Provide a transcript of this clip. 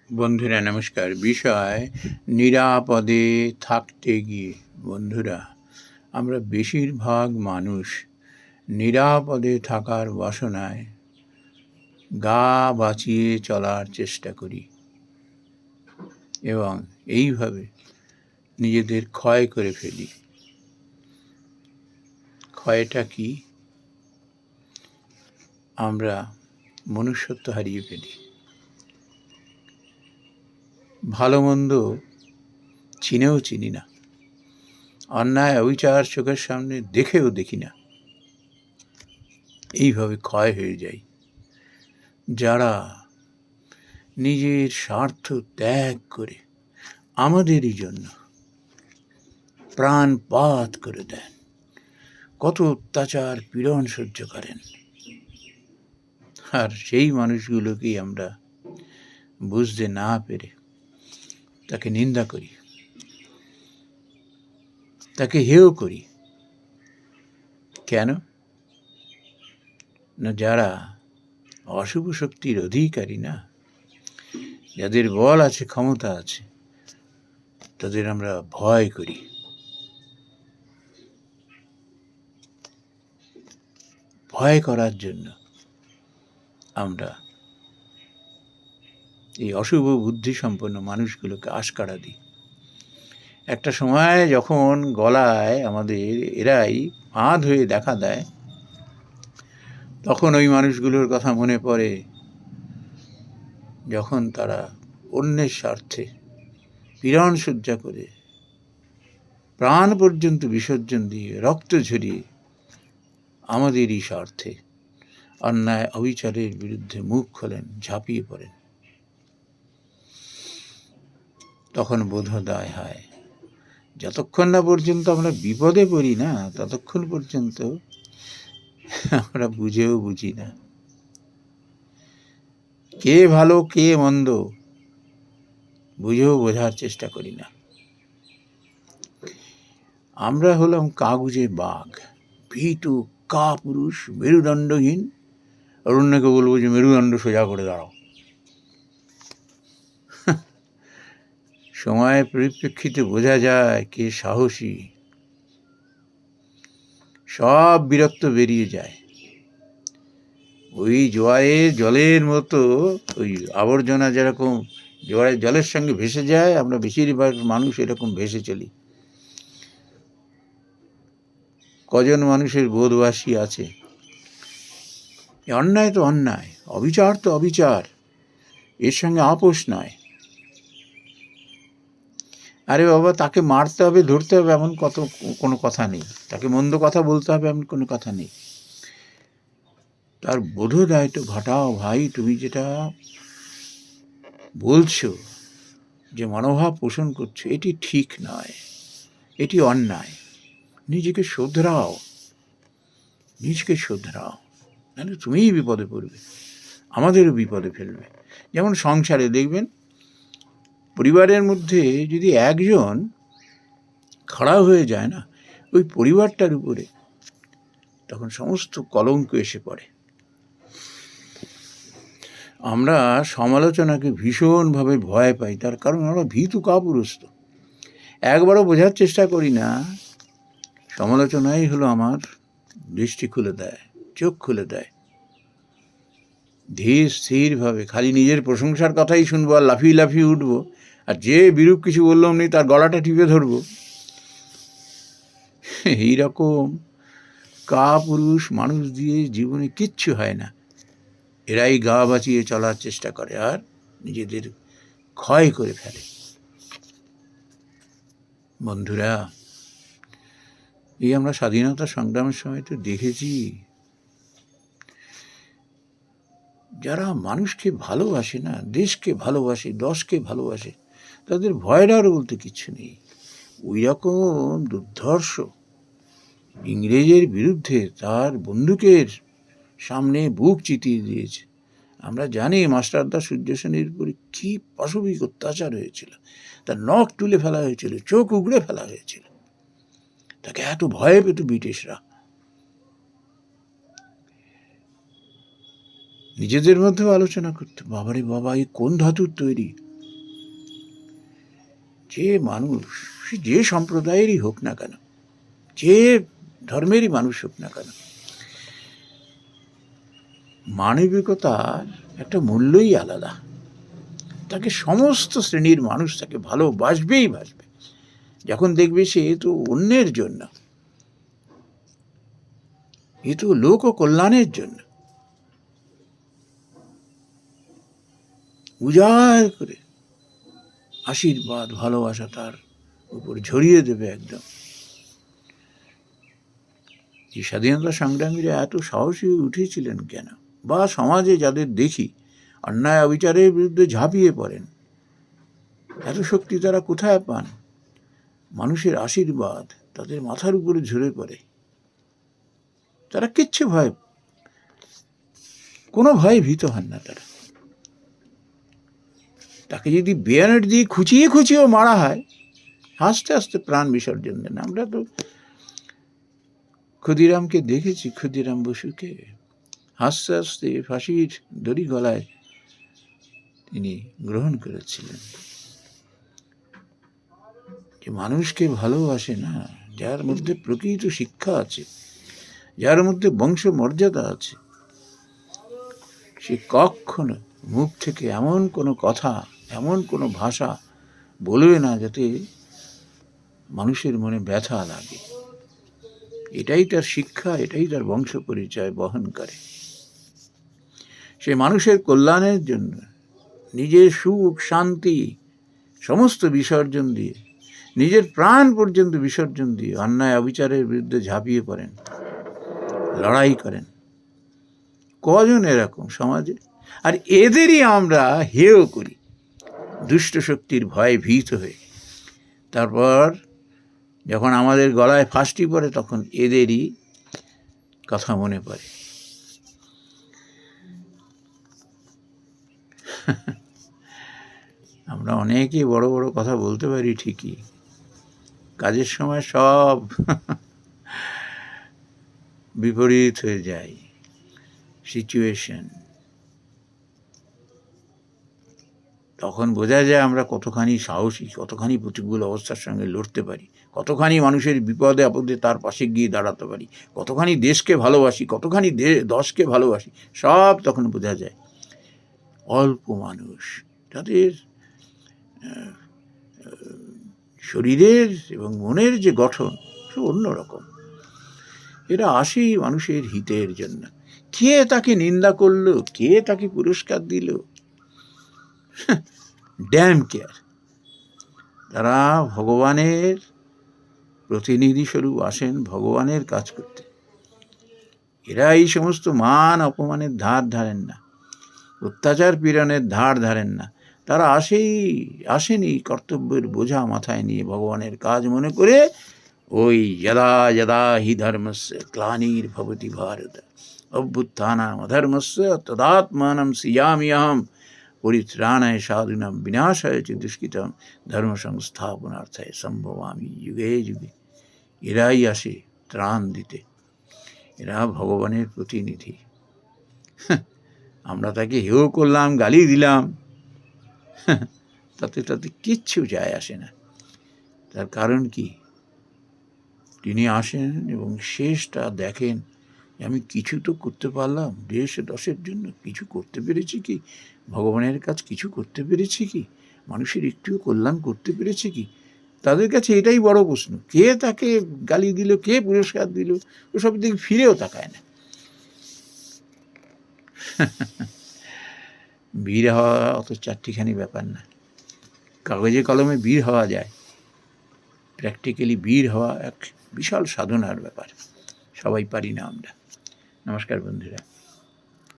বন্ধুরা নমস্কার। বিষয় নিরাপদে থাকতে গিয়ে। বন্ধুরা, আমরা বেশিরভাগ মানুষ নিরাপদে থাকার বাসনায় গা বাঁচিয়ে চলার চেষ্টা করি এবং এইভাবে নিজেদের ক্ষয় করে ফেলি। ক্ষয়টা কি? আমরা মনুষ্যত্ব হারিয়ে ফেলি। ভালো মন্দ চিনেও চিনি না, অন্যায় অবিচার চোখের সামনে দেখেও দেখি না। এইভাবে ক্ষয় হয়ে যায়। যারা নিজের স্বার্থ ত্যাগ করে আমাদেরই জন্য প্রাণপাত করে দেন, কত অত্যাচার পীড়ন সহ্য করেন, আর সেই মানুষগুলোকেই আমরা বুঝতে না পেরে তাকে নিন্দা করি, তাকে হেয় করি। কেন না, যারা অশুভ শক্তির অধিকারী না, যাদের বল আছে, ক্ষমতা আছে, তাদের আমরা ভয় করি। ভয় করার জন্য আমরা এই অশুভ বুদ্ধি সম্পন্ন মানুষগুলোকে আশকারা দিই। একটা সময় যখন গলায় আমাদের এরাই আধ হয়ে দেখা দেয়, তখন ওই মানুষগুলোর কথা মনে পড়ে, যখন তারা অন্যের স্বার্থে পীড়ন সহ্য করে প্রাণ পর্যন্ত বিসর্জন দিয়ে রক্ত ঝরিয়ে আমাদেরই স্বার্থে অন্যায় অবিচারের বিরুদ্ধে মুখ খোলেন, ঝাঁপিয়ে পড়েন। তখন বোধোদয় হয়, যতক্ষণ না পর্যন্ত আমরা বিপদে পড়ি না, ততক্ষণ পর্যন্ত আমরা বুঝেও বুঝি না কে ভালো কে মন্দ, বুঝেও বোঝার চেষ্টা করি না। আমরা হলাম কাগুজে বাঘ, ভীতু কাপুরুষ, মেরুদণ্ডহীন। আর অন্যকে বলবো যে মেরুদণ্ড সোজা করে দাঁড়াও। সময়ের পরিপ্রেক্ষিতে বোঝা যায় কে সাহসী। সব বীরত্ব বেরিয়ে যায়। ওই জোয়ারের জলের মতো ওই আবর্জনা যেরকম জোয়ারের জলের সঙ্গে ভেসে যায়, আমরা বেশিরভাগ মানুষ এরকম ভেসে চলি। কজন মানুষের বোধবাসী আছে অন্যায় তো অন্যায়, অবিচার তো অবিচার, এর সঙ্গে আপোষ নয়। আরে বাবা, তাকে মারতে হবে, ধরতে হবে, এমন কোনো কথা নেই। তাকে মন্দ কথা বলতে হবে, এমন কোনো কথা নেই। তার বোধোদয় তো ঘটাও ভাই। তুমি যেটা বলছো, যে মনোভাব পোষণ করছো, এটি ঠিক নয়, এটি অন্যায়। নিজেকে শোধরাও, নিজকে শোধরাও, নাহলে তুমিই বিপদে পড়বে, আমাদেরও বিপদে ফেলবে। যেমন সংসারে দেখবেন, পরিবারের মধ্যে যদি একজন খারাপ হয়ে যায় না, ওই পরিবারটার উপরে তখন সমস্ত কলঙ্ক এসে পড়ে। আমরা সমালোচনাকে ভীষণভাবে ভয় পাই, তার কারণ আমরা ভীতু কাপুরুষ। একবারও বোঝার চেষ্টা করি না সমালোচনাই হলো আমার দৃষ্টি খুলে দেয়, চোখ খুলে দেয়। ধীর স্থিরভাবে খালি নিজের প্রশংসার কথাই শুনবো আর লাফিয়ে লাফিয়ে উঠবো, আর যে বিরূপ কিছু বললাম নেই তার গলাটা টিপে ধরবো। এইরকম কাপুরুষ মানুষ দিয়ে জীবনে কিচ্ছু হয় না। এরাই গা বাঁচিয়ে চলার চেষ্টা করে আর নিজেদের ক্ষয় করে ফেলে। বন্ধুরা, এই আমরা স্বাধীনতা সংগ্রামের সময় তো দেখেছি, যারা মানুষকে ভালোবাসে না, দেশকে ভালোবাসে, দশকে ভালোবাসে, তাদের ভয় ডর বলতে কিচ্ছু নেই। ওই রকম দুর্ধর্ষ ইংরেজের বিরুদ্ধে তার বন্দুকের সামনে বুক চিতিয়ে দিয়েছে। আমরা জানি মাস্টারদা সূর্য সেনের উপরে কী পাশবিক অত্যাচার হয়েছিল, তার নখ তুলে ফেলা হয়েছিল, চোখ উগড়ে ফেলা হয়েছিল। তাকে এত ভয় পেত ব্রিটিশরা। নিজেদের মধ্যেও আলোচনা করতো, বাবারে বাবা, এই কোন ধাতুর তৈরি, যে মানুষ, সে যে সম্প্রদায়েরই হোক না কেন, যে ধর্মেরই মানুষ হোক না কেন, মানবিকতার একটা মূল্যই আলাদা। তাকে সমস্ত শ্রেণীর মানুষ তাকে ভালোবাসবেই বাসবে, যখন দেখবে সে তো অন্যের জন্য, এ তো লোক ও কল্যাণের জন্য উজাড় করে আশীর্বাদ ভালোবাসা তার উপর ঝরিয়ে দেবে একদম। এই স্বাধীনতা সংগ্রামীরা এত সাহসী হয়ে উঠেছিলেন কেন? বা সমাজে যাদের দেখি অন্যায় অবিচারের বিরুদ্ধে ঝাঁপিয়ে পড়েন, এত শক্তি তারা কোথায় পান? মানুষের আশীর্বাদ তাদের মাথার উপরে ঝরে পড়ে। তারা কিচ্ছু কোনো ভয়ে ভীত হন না। তাকে যদি বেয়ানেট দিয়ে খুঁচিয়ে খুঁচিয়েও মারা হয়, হাসতে হাসতে প্রাণ বিসর্জন দেন। আমরা তো ক্ষুদিরামকে দেখেছি, ক্ষুদিরাম বসুকে হাসতে হাসতে ফাঁসির দড়ি গলায় তিনি গ্রহণ করেছিলেন। যে মানুষকে ভালোবাসে না, যার মধ্যে প্রকৃত শিক্ষা আছে, যার মধ্যে বংশ মর্যাদা আছে, সে কখনো মুখ থেকে এমন কোনো কথা, এমন কোনো ভাষা বলবে না যাতে মানুষের মনে ব্যথা লাগে। এটাই তার শিক্ষা, এটাই তার বংশ পরিচয় বহন করে। সে মানুষের কল্যাণের জন্য নিজের সুখ শান্তি সমস্ত বিসর্জন দিয়ে, নিজের প্রাণ পর্যন্ত বিসর্জন দিয়ে অন্যায় অবিচারের বিরুদ্ধে ঝাঁপিয়ে পড়েন, লড়াই করেন। কজন এরকম সমাজে? আর এদেরই আমরা হেয় করি দুষ্ট শক্তির ভয়ে ভীত হয়ে। তারপর যখন আমাদের গলায় ফাঁসটি পড়ে, তখন এদেরই কথা মনে পড়ে। আমরা অনেকে বড় বড় কথা বলতে পারি ঠিকই, কাজের সময় সব বিপরীত হয়ে যায় সিচুয়েশন। তখন বোঝা যায় আমরা কতখানি সাহসী, কতখানি প্রতিকূল অবস্থার সঙ্গে লড়তে পারি, কতখানি মানুষের বিপদে আপদে তার পাশে গিয়ে দাঁড়াতে পারি, কতখানি দেশকে ভালোবাসি, কতখানি দশকে ভালোবাসি, সব তখন বোঝা যায়। অল্প মানুষ, তাদের শরীরের এবং মনের যে গঠন সে অন্যরকম। এরা আসেই মানুষের হিতের জন্য। কে তাকে নিন্দা করলো, কে তাকে পুরস্কার দিল, ড্যাম কেয়ার। তারা ভগবানের প্রতিনিধি স্বরূপ আসেন ভগবানের কাজ করতে। এরা এই সমস্ত মান অপমানের ধার ধারেন না, অত্যাচার পীড়নের ধার ধারেন না। তারা আসেনি কর্তব্যের বোঝা মাথায় নিয়ে ভগবানের কাজ মনে করে। ওই যদা যদা হি ধর্মস্য গ্লানির্ভবতি ভারত অভ্যুত্থানম অধর্মস্য তদাত্মানম সৃজাম্যহম পরিত্রাণায় সাধুনাম বিনাশায় চ দুষ্কৃতম ধর্ম সংস্থাপনার্থায় সম্ভবামি যুগে যুগে। এরাই আসে ত্রাণ দিতে, এরা ভগবানের প্রতিনিধি। আমরা তাকে হেয় করলাম, গালি দিলাম, তাতে কিচ্ছু যায় আসে না। তার কারণ কি? তিনি আসেন এবং শেষটা দেখেন, আমি কিছু তো করতে পারলাম দেশ দশের জন্য, কিছু করতে পেরেছি কি? ভগবানের কাজ কিছু করতে পেরেছি কি? মানুষের একটুও কল্যাণ করতে পেরেছি কি? তাদের কাছে এটাই বড় প্রশ্ন। কে তাকে গালি দিল, কে পুরস্কার দিল, ওসব দিকে ফিরেও তাকায় না। বীর হওয়া অত চারটিখানি ব্যাপার না। কাগজে কলমে বীর হওয়া যায়, প্র্যাকটিক্যালি বীর হওয়া এক বিশাল সাধনার ব্যাপার। সবাই পারি না আমরা। নমস্কার বন্ধুরা।